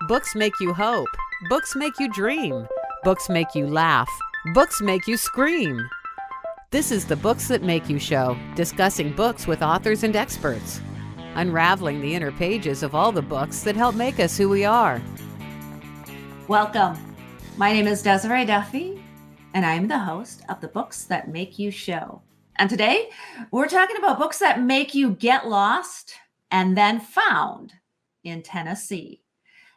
Books make you hope. Books make you dream. Books make you laugh. Books make you scream. This is the Books That Make You show, discussing books with authors and experts, unraveling the inner pages of all the books that help make us who we are. Welcome. My name is Desiree Duffy, and I'm the host of the Books That Make You show. And today, we're talking about books that make you get lost and then found in Tennessee.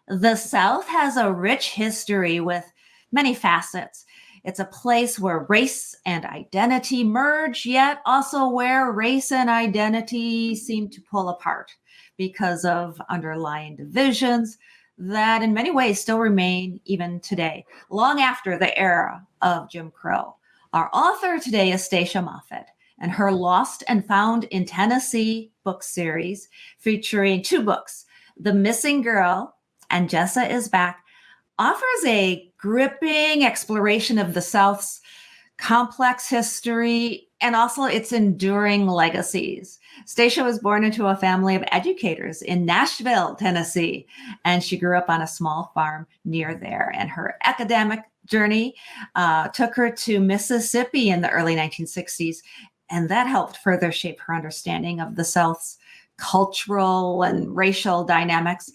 The South has a rich history with many facets. It's a place where race and identity merge, yet also where race and identity seem to pull apart because of underlying divisions that in many ways still remain even today, long after the era of Jim Crow. Our author today is Stacia Moffett, and her Lost and Found in Tennessee book series featuring two books, The Missing Girl and Jessa is Back, offers a gripping exploration of the South's complex history and also its enduring legacies. Stacia was born into a family of educators in Nashville, Tennessee, and she grew up on a small farm near there. And her academic journey took her to Mississippi in the early 1960s, and that helped further shape her understanding of the South's cultural and racial dynamics.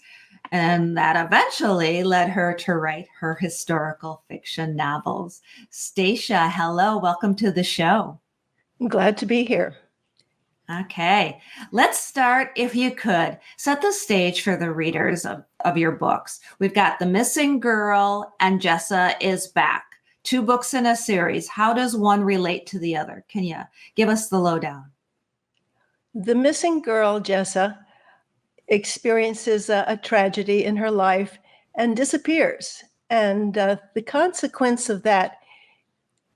And that eventually led her to write her historical fiction novels. Stacia, hello, welcome to the show. I'm glad to be here. Okay, let's start, if you could, set the stage for the readers of your books. We've got The Missing Girl and Jessa is Back, two books in a series. How does one relate to the other? Can you give us the lowdown? The missing girl, Jessa, experiences a tragedy in her life and disappears. And the consequence of that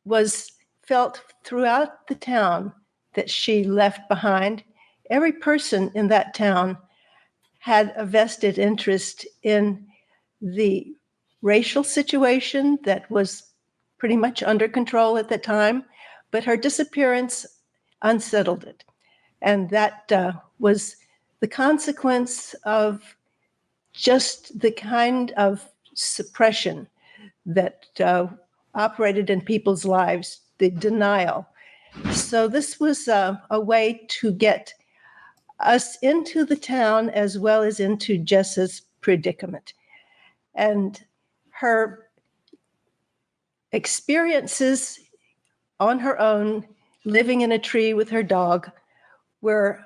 was felt throughout the town that she left behind. Every person in that town had a vested interest in the racial situation that was pretty much under control at the time, but her disappearance unsettled it. And that was the consequence of just the kind of suppression that operated in people's lives, the denial. So this was a way to get us into the town as well as into Jessa's predicament. And her experiences on her own, living in a tree with her dog, were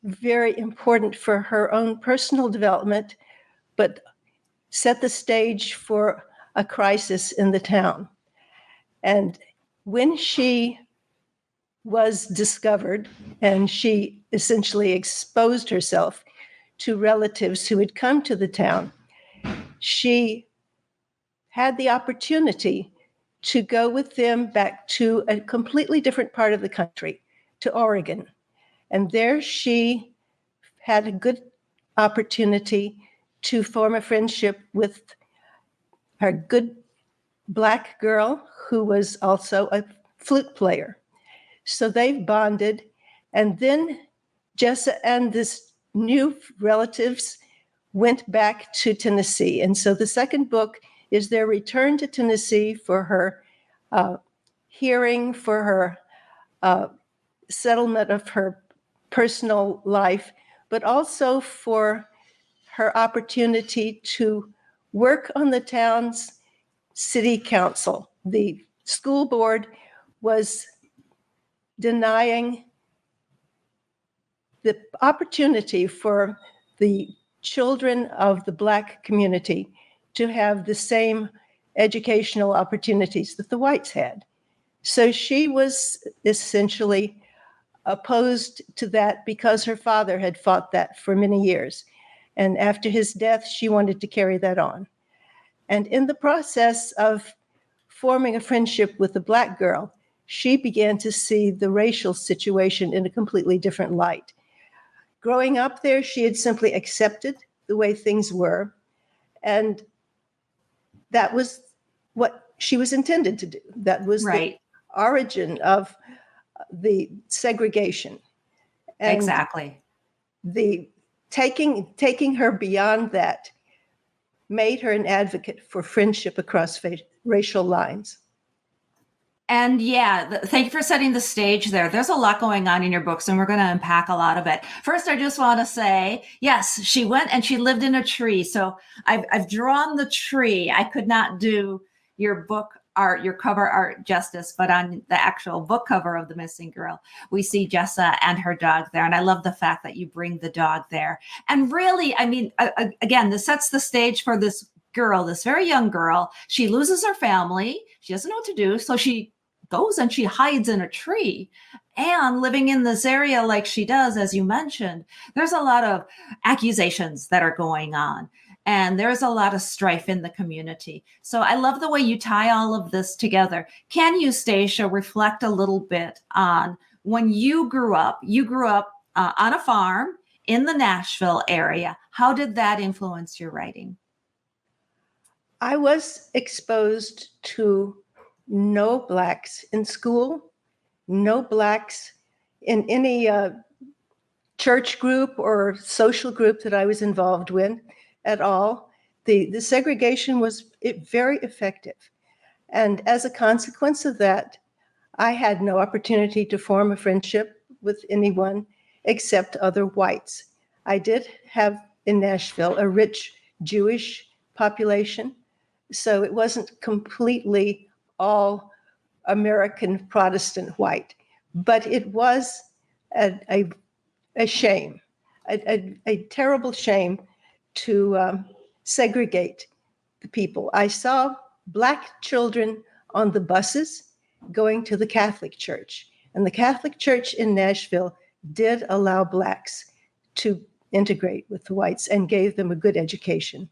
very important for her own personal development, but set the stage for a crisis in the town. And when she was discovered and she essentially exposed herself to relatives who had come to the town, she had the opportunity to go with them back to a completely different part of the country, to Oregon. And there she had a good opportunity to form a friendship with her good Black girl who was also a flute player. So they bonded. And then Jessa and this new relatives went back to Tennessee. And so the second book is their return to Tennessee for her hearing, for her settlement of her personal life, but also for her opportunity to work on the town's city council. The school board was denying the opportunity for the children of the Black community to have the same educational opportunities that the whites had. So she was essentially opposed to that because her father had fought that for many years. And after his death, she wanted to carry that on. And in the process of forming a friendship with the Black girl, she began to see the racial situation in a completely different light. Growing up there, she had simply accepted the way things were. And that was what she was intended to do. That was right. The origin of the segregation. And exactly. The taking her beyond that made her an advocate for friendship across racial lines. And yeah, thank you for setting the stage there. There's a lot going on in your books, and we're going to unpack a lot of it. First, I just want to say, yes, she went and she lived in a tree. So I've drawn the tree. I could not do your book art, your cover art justice, but on the actual book cover of The Missing Girl, we see Jessa and her dog there. And I love the fact that you bring the dog there. And really, I mean, again, this sets the stage for this girl, this very young girl. She loses her family. She doesn't know what to do. So she goes and she hides in a tree. And living in this area like she does, as you mentioned, there's a lot of accusations that are going on. And there's a lot of strife in the community. So I love the way you tie all of this together. Can you, Stacia, reflect a little bit on when you grew up? You grew up on a farm in the Nashville area. How did that influence your writing? I was exposed to no Blacks in school, no Blacks in any church group or social group that I was involved with at all. The segregation was very effective. And as a consequence of that, I had no opportunity to form a friendship with anyone except other whites. I did have in Nashville a rich Jewish population, so it wasn't completely all American Protestant white, but it was a shame, a terrible shame to segregate the people. I saw Black children on the buses going to the Catholic Church, and the Catholic Church in Nashville did allow Blacks to integrate with the whites and gave them a good education.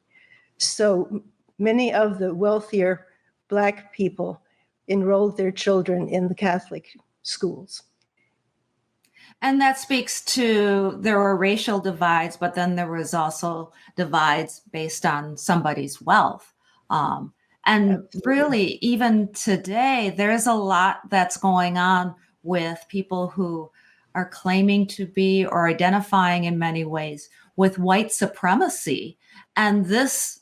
So many of the wealthier Black people enrolled their children in the Catholic schools. And that speaks to, there were racial divides, but then there was also divides based on somebody's wealth. And Absolutely. Really, even today, there's a lot that's going on with people who are claiming to be or identifying in many ways with white supremacy. And this,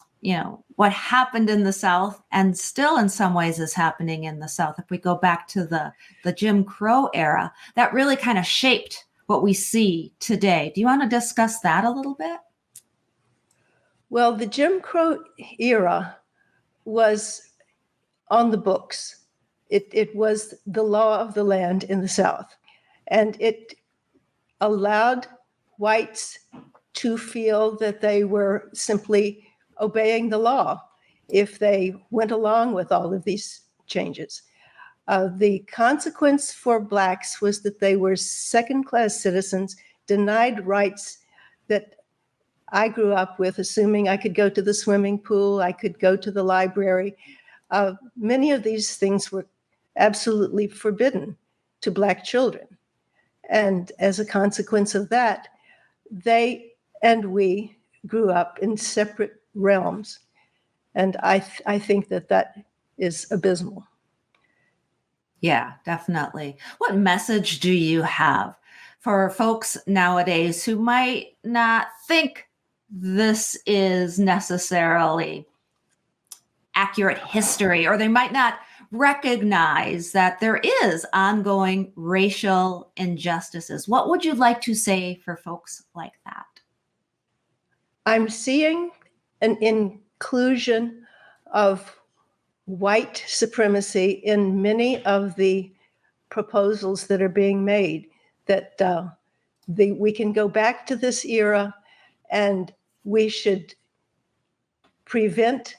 what happened in the South and still in some ways is happening in the South. If we go back to the Jim Crow era, that really kind of shaped what we see today. Do you want to discuss that a little bit? Well, the Jim Crow era was on the books. It was the law of the land in the South. And it allowed whites to feel that they were simply obeying the law if they went along with all of these changes. The consequence for Blacks was that they were second-class citizens, denied rights that I grew up with, assuming I could go to the swimming pool, I could go to the library. Many of these things were absolutely forbidden to Black children. And as a consequence of that, they and we grew up in separate realms. And I think that is abysmal. Yeah, definitely. What message do you have for folks nowadays who might not think this is necessarily accurate history, or they might not recognize that there is ongoing racial injustices? What would you like to say for folks like that? I'm seeing an inclusion of white supremacy in many of the proposals that are being made, that we can go back to this era and we should prevent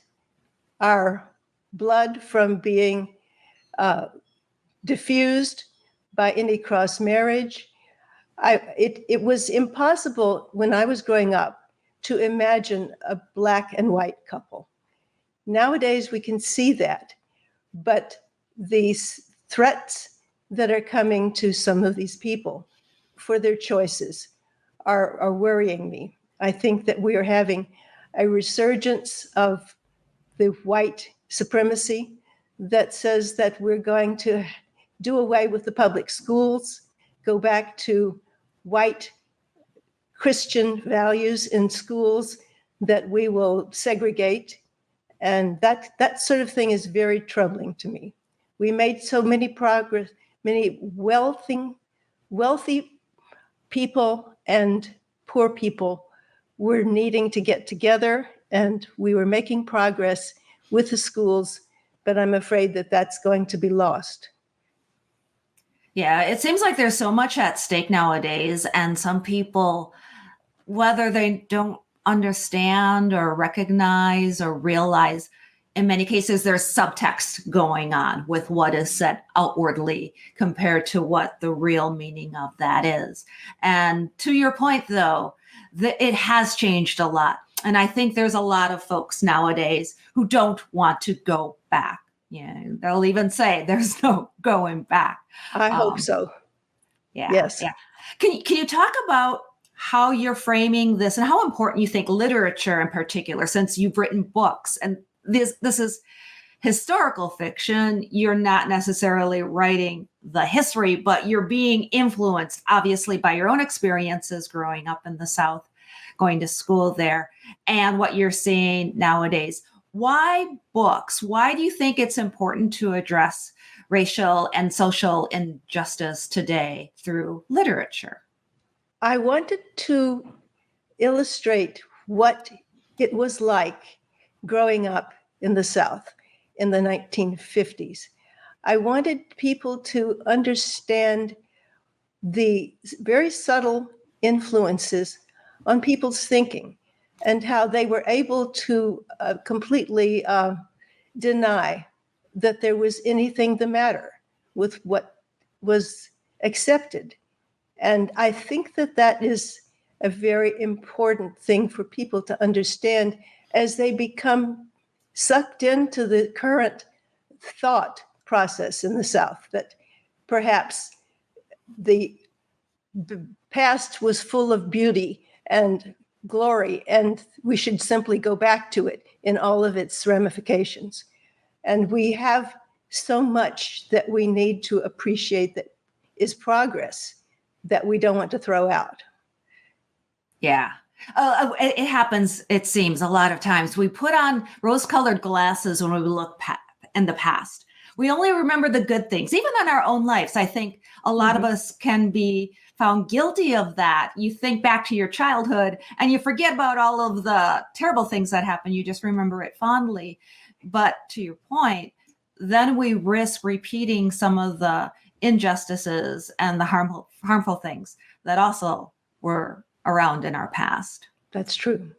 our blood from being diffused by any cross marriage. It was impossible when I was growing up to imagine a Black and white couple. Nowadays, we can see that, but these threats that are coming to some of these people for their choices are worrying me. I think that we are having a resurgence of the white supremacy that says that we're going to do away with the public schools, go back to white Christian values in schools that we will segregate. And that sort of thing is very troubling to me. We made so many progress, many wealthy people and poor people were needing to get together, and we were making progress with the schools, but I'm afraid that that's going to be lost. Yeah, it seems like there's so much at stake nowadays, and some people, whether they don't understand or recognize or realize, in many cases, there's subtext going on with what is said outwardly compared to what the real meaning of that is. And to your point, though, it has changed a lot. And I think there's a lot of folks nowadays who don't want to go back. They'll even say there's no going back. I hope so. Yeah. Yes. Yeah. Can you talk about how you're framing this and how important you think literature in particular, since you've written books, and this is historical fiction, you're not necessarily writing the history, but you're being influenced obviously by your own experiences growing up in the South, going to school there, and what you're seeing nowadays. Why books? Why do you think it's important to address racial and social injustice today through literature? I wanted to illustrate what it was like growing up in the South in the 1950s. I wanted people to understand the very subtle influences on people's thinking and how they were able to completely deny that there was anything the matter with what was accepted. And I think that that is a very important thing for people to understand as they become sucked into the current thought process in the South, that perhaps the past was full of beauty and glory, and we should simply go back to it in all of its ramifications. And we have so much that we need to appreciate that is progress that we don't want to throw out. Yeah. It happens, it seems, a lot of times. We put on rose-colored glasses when we look in the past. We only remember the good things, even in our own lives. I think a lot of us can be found guilty of that. You think back to your childhood and you forget about all of the terrible things that happened. You just remember it fondly. But to your point, then we risk repeating some of the injustices and the harmful things that also were around in our past. That's true.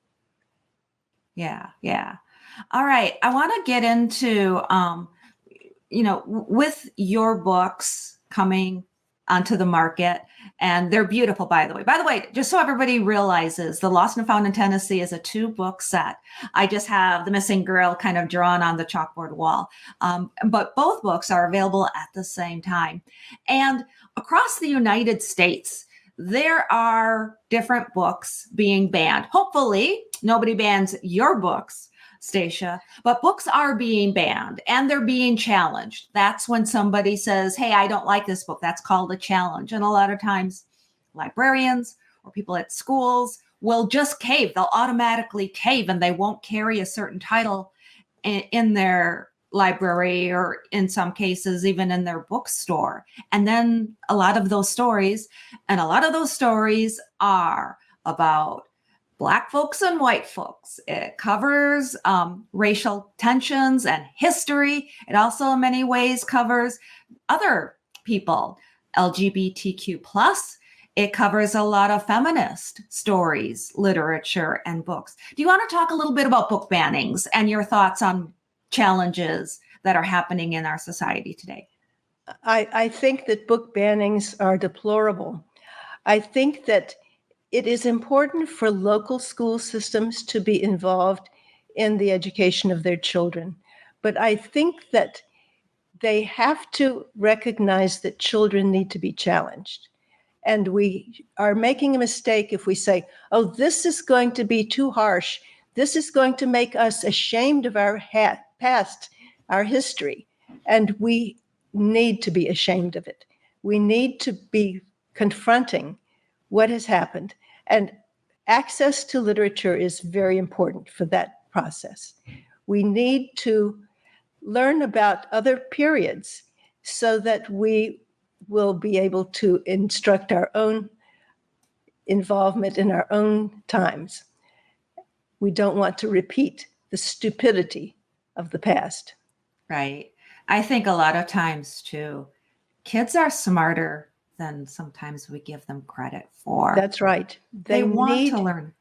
Yeah. All right. I want to get into, with your books coming onto the market, and they're beautiful, by the way. By the way, just so everybody realizes, The Lost and Found in Tennessee is a 2-book set. I just have The Missing Girl kind of drawn on the chalkboard wall. But both books are available at the same time. And across the United States, there are different books being banned. Hopefully, nobody bans your books, Stacia, but books are being banned and they're being challenged. That's when somebody says, hey, I don't like this book. That's called a challenge. And a lot of times librarians or people at schools will just cave. They'll automatically cave and they won't carry a certain title in their library, or in some cases, even in their bookstore. And then a lot of those stories are about Black folks and white folks. It covers racial tensions and history. It also in many ways covers other people, LGBTQ+. It covers a lot of feminist stories, literature, and books. Do you want to talk a little bit about book bannings and your thoughts on challenges that are happening in our society today? I think that book bannings are deplorable. I think that it is important for local school systems to be involved in the education of their children. But I think that they have to recognize that children need to be challenged. And we are making a mistake if we say, oh, this is going to be too harsh. This is going to make us ashamed of our past, our history. And we need to be ashamed of it. We need to be confronting what has happened. And access to literature is very important for that process. We need to learn about other periods so that we will be able to instruct our own involvement in our own times. We don't want to repeat the stupidity of the past. Right. I think a lot of times too, kids are smarter than sometimes we give them credit for. That's right. They want to learn.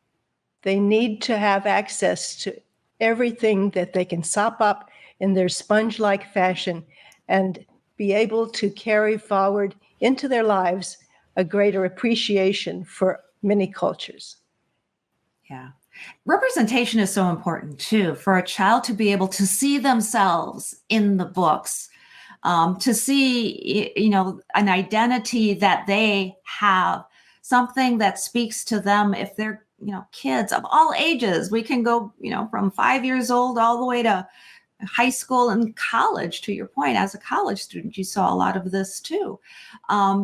They need to have access to everything that they can sop up in their sponge-like fashion and be able to carry forward into their lives a greater appreciation for many cultures. Yeah. Representation is so important too, for a child to be able to see themselves in the books, to see, an identity that they have, something that speaks to them. If they're, kids of all ages, we can go, from 5 years old all the way to high school and college. To your point, as a college student, you saw a lot of this too.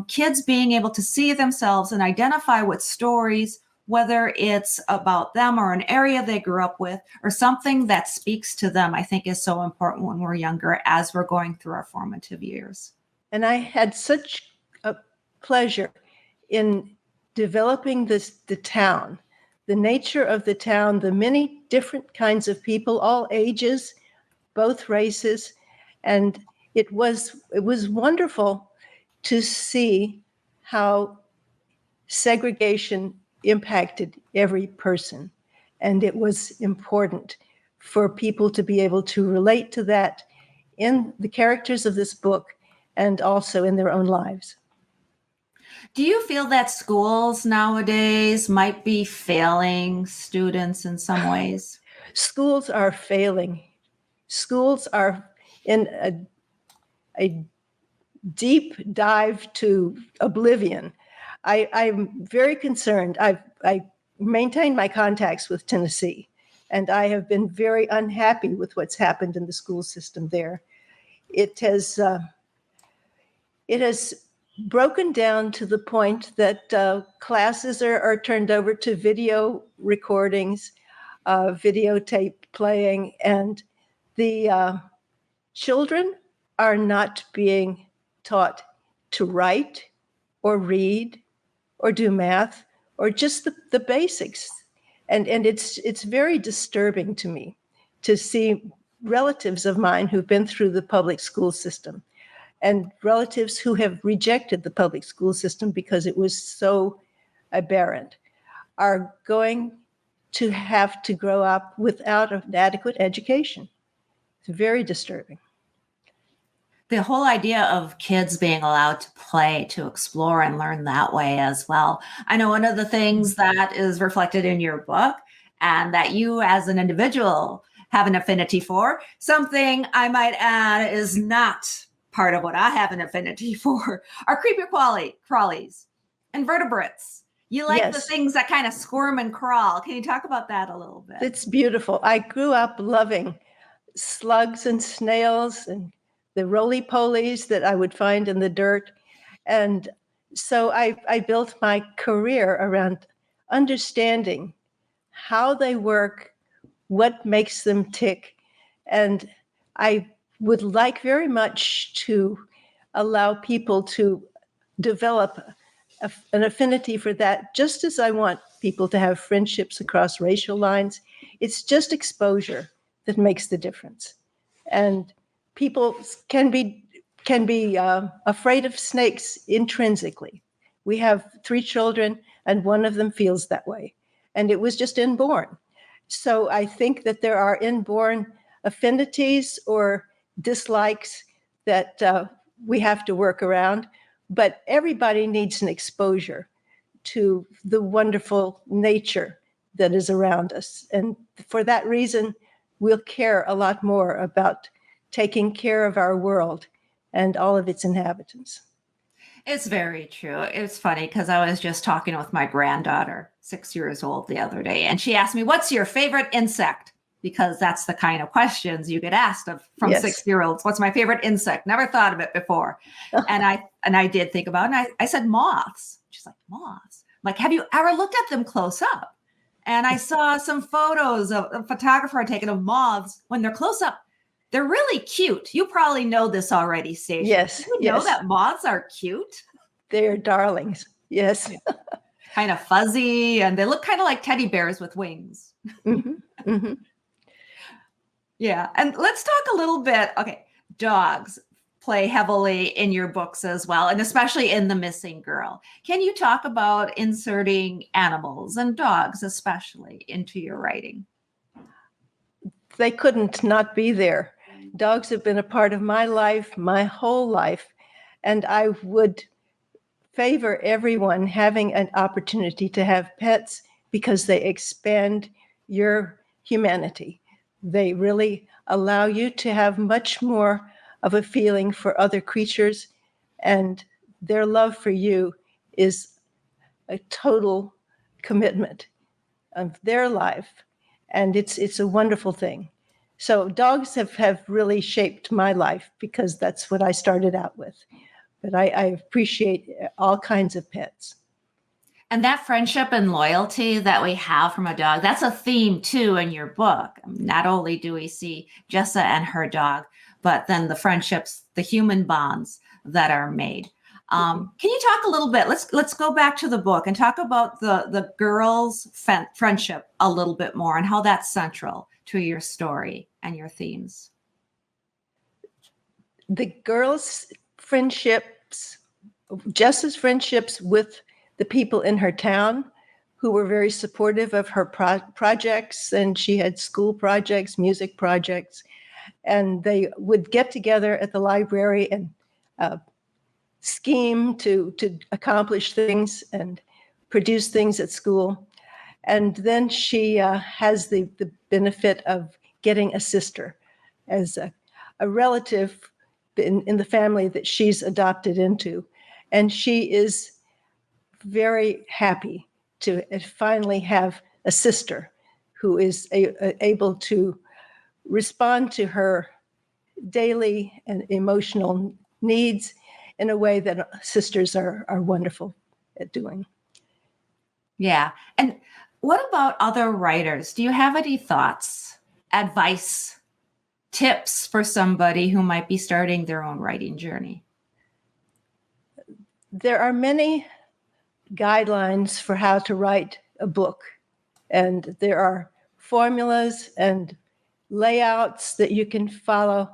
Kids being able to see themselves and identify with stories, whether it's about them or an area they grew up with or something that speaks to them, I think is so important when we're younger as we're going through our formative years. And I had such a pleasure in developing the town, the nature of the town, the many different kinds of people, all ages, both races. And it was wonderful to see how segregation impacted every person. And it was important for people to be able to relate to that in the characters of this book and also in their own lives. Do you feel that schools nowadays might be failing students in some ways? Schools are failing. Schools are in a deep dive to oblivion. I'm very concerned. I maintained my contacts with Tennessee, and I have been very unhappy with what's happened in the school system there. It has broken down to the point that classes are turned over to video recordings, videotape playing, and the children are not being taught to write or read or do math or just the basics. And it's very disturbing to me to see relatives of mine who've been through the public school system and relatives who have rejected the public school system because it was so aberrant are going to have to grow up without an adequate education. It's very disturbing. The whole idea of kids being allowed to play, to explore and learn that way as well. I know one of the things that is reflected in your book and that you as an individual have an affinity for, something I might add is not part of what I have an affinity for, are creeper crawlies and vertebrates. You like the things that kind of squirm and crawl. Can you talk about that a little bit? It's beautiful. I grew up loving slugs and snails and the roly-polies that I would find in the dirt. And so I built my career around understanding how they work, what makes them tick. And I would like very much to allow people to develop an affinity for that, just as I want people to have friendships across racial lines. It's just exposure that makes the difference. And people can be afraid of snakes intrinsically. We have 3 children, and one of them feels that way. And it was just inborn. So I think that there are inborn affinities or dislikes that we have to work around. But everybody needs an exposure to the wonderful nature that is around us. And for that reason, we'll care a lot more about taking care of our world and all of its inhabitants. It's very true. It's funny because I was just talking with my granddaughter, 6 years old, the other day, and she asked me, "What's your favorite insect?" Because that's the kind of questions you get asked from 6-year-olds. What's my favorite insect? Never thought of it before. And I did think about it. And I said moths. She's like, moths? I'm like, have you ever looked at them close up? And I saw some photos of a photographer had taken of moths. When they're close up, they're really cute. You probably know this already, Stacia. Yes, Did you know yes. that moths are cute? They're darlings. Yes. Kind of fuzzy, and they look kind of like teddy bears with wings. Mhm, mhm. Yeah. And let's talk a little bit. Okay. Dogs play heavily in your books as well, and especially in The Missing Girl. Can you talk about inserting animals and dogs, especially, into your writing? They couldn't not be there. Dogs have been a part of my life, my whole life, and I would favor everyone having an opportunity to have pets because they expand your humanity. They really allow you to have much more of a feeling for other creatures, and their love for you is a total commitment of their life, and it's a wonderful thing. So dogs have really shaped my life because that's what I started out with. But I appreciate all kinds of pets. And that friendship and loyalty that we have from a dog, that's a theme too in your book. Not only do we see Jessa and her dog, but then the friendships, the human bonds that are made. Can you talk a little bit? Let's go back to the book and talk about the girls' friendship a little bit more and how that's central to your story and your themes. The girls' friendships, Jessa's friendships with the people in her town who were very supportive of her projects, and she had school projects, music projects, and they would get together at the library and scheme to accomplish things and produce things at school. And then she has the benefit of getting a sister as a relative in the family that she's adopted into. And she is very happy to finally have a sister who is able to respond to her daily and emotional needs in a way that sisters are wonderful at doing. Yeah. And what about other writers? Do you have any thoughts, advice, tips for somebody who might be starting their own writing journey? There are many guidelines for how to write a book, and there are formulas and layouts that you can follow.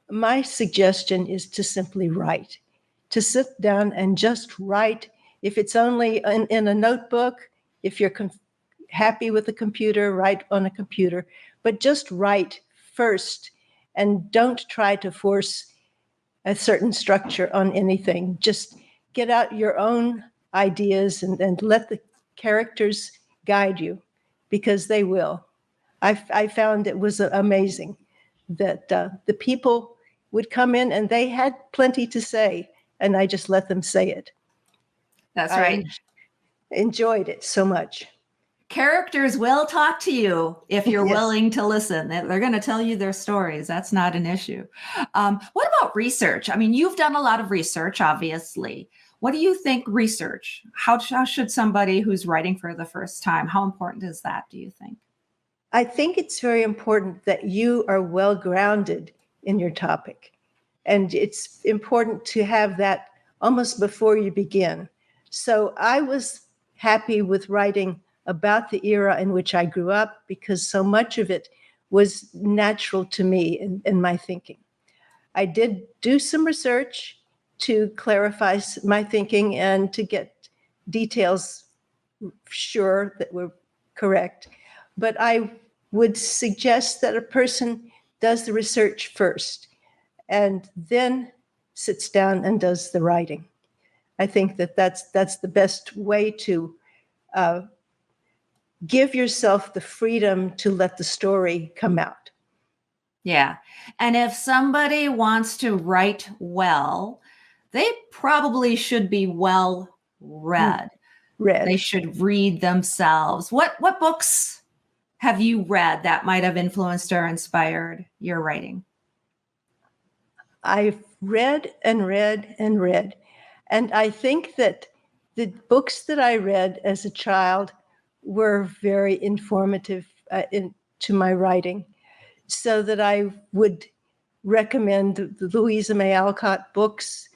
My suggestion is to simply write, to sit down and just write. If it's only in a notebook, if you're happy with a computer, write on a computer, but just write first and don't try to force a certain structure on anything. Just get out your own ideas and let the characters guide you, because they will. I found it was amazing that the people would come in and they had plenty to say, and I just let them say it. That's right. I enjoyed it so much. Characters will talk to you if you're Yes. willing to listen. They're going to tell you their stories. That's not an issue. What about research? I mean, you've done a lot of research, obviously. What do you think research? How should somebody who's writing for the first time, how important is that, do you think? I think it's very important that you are well grounded in your topic. And it's important to have that almost before you begin. So I was happy with writing about the era in which I grew up because so much of it was natural to me in my thinking. I did do some research to clarify my thinking and to get details sure that were correct. But I would suggest that a person does the research first and then sits down and does the writing. I think that's the best way to give yourself the freedom to let the story come out. Yeah. And if somebody wants to write well, they probably should be well read. They should read themselves. What books have you read that might have influenced or inspired your writing? I've read and read and read. And I think that the books that I read as a child were very informative to my writing, so that I would recommend the Louisa May Alcott books,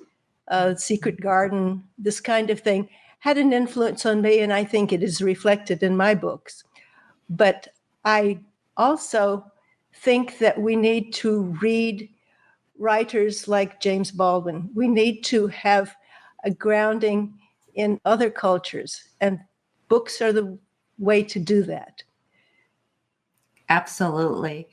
Secret Garden, this kind of thing, had an influence on me, and I think it is reflected in my books. But I also think that we need to read writers like James Baldwin. We need to have a grounding in other cultures, and books are the way to do that. Absolutely.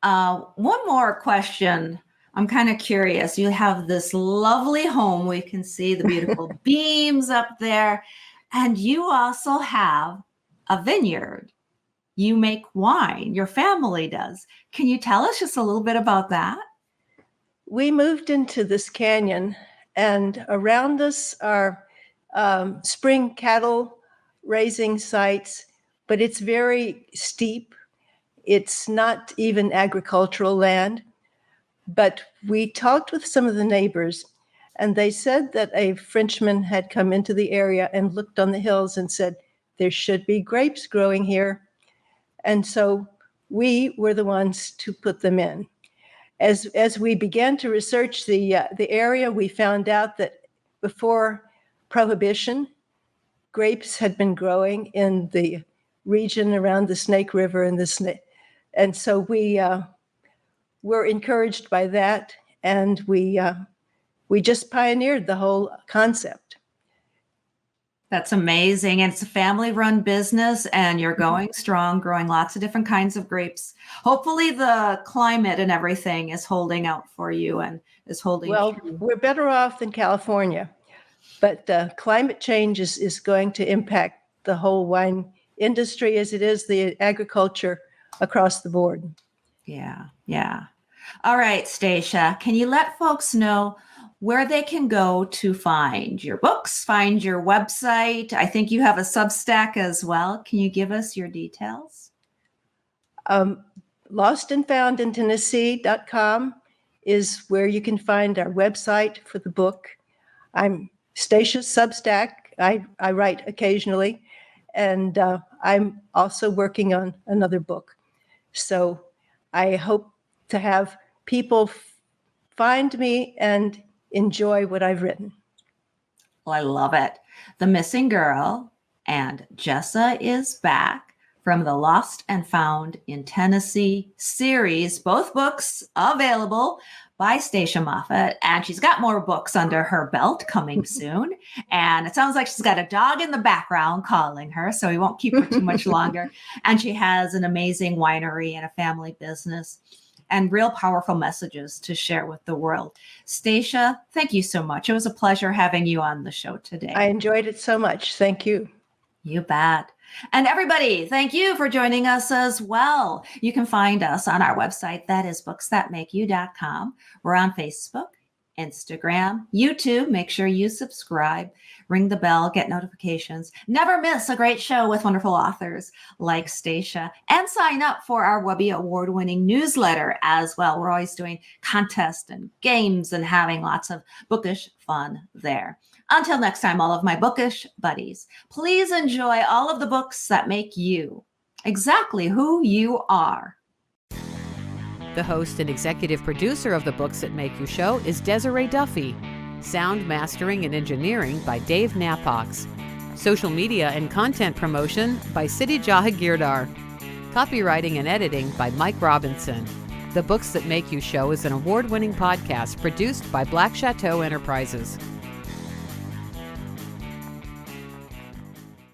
One more question. I'm kind of curious. You have this lovely home. We can see the beautiful beams up there. And you also have a vineyard. You make wine. Your family does. Can you tell us just a little bit about that? We moved into this canyon, and around us are spring cattle raising sites, but it's very steep. It's not even agricultural land. But we talked with some of the neighbors, and they said that a Frenchman had come into the area and looked on the hills and said, there should be grapes growing here. And so we were the ones to put them in. As we began to research the area, we found out that before Prohibition, grapes had been growing in the region around the Snake River and so we were encouraged by that, and we just pioneered the whole concept. That's amazing. And it's a family-run business, and you're going strong, growing lots of different kinds of grapes. Hopefully the climate and everything is holding out for you and is holding true. We're better off than California, but climate change is going to impact the whole wine industry as it is the agriculture across the board. Yeah. All right, Stacia, can you let folks know where they can go to find your books, find your website? I think you have a Substack as well. Can you give us your details? lostandfoundintennessee.com is where you can find our website for the book. I'm Stacia's Substack. I write occasionally, and I'm also working on another book. So I hope to have people find me and enjoy what I've written. Well, I love it. The Missing Girl and Jessa is back from the Lost and Found in Tennessee series. Both books available by Stacia Moffett. And she's got more books under her belt coming soon. And it sounds like she's got a dog in the background calling her, so we won't keep her too much longer. And she has an amazing winery and a family business and real powerful messages to share with the world. Stacia, thank you so much. It was a pleasure having you on the show today. I enjoyed it so much. Thank you. You bet. And everybody, thank you for joining us as well. You can find us on our website. That is booksthatmakeyou.com. We're on Facebook, Instagram, YouTube. Make sure you subscribe, ring the bell, get notifications. Never miss a great show with wonderful authors like Stacia, and sign up for our Webby award-winning newsletter as well. We're always doing contests and games and having lots of bookish fun there. Until next time, all of my bookish buddies, please enjoy all of the books that make you exactly who you are. The host and executive producer of the Books That Make You show is Desiree Duffy. Sound mastering and engineering by Dave Napox. Social media and content promotion by Siddhi Jahagirdar. Copywriting and editing by Mike Robinson. The Books That Make You show is an award-winning podcast produced by Black Chateau Enterprises.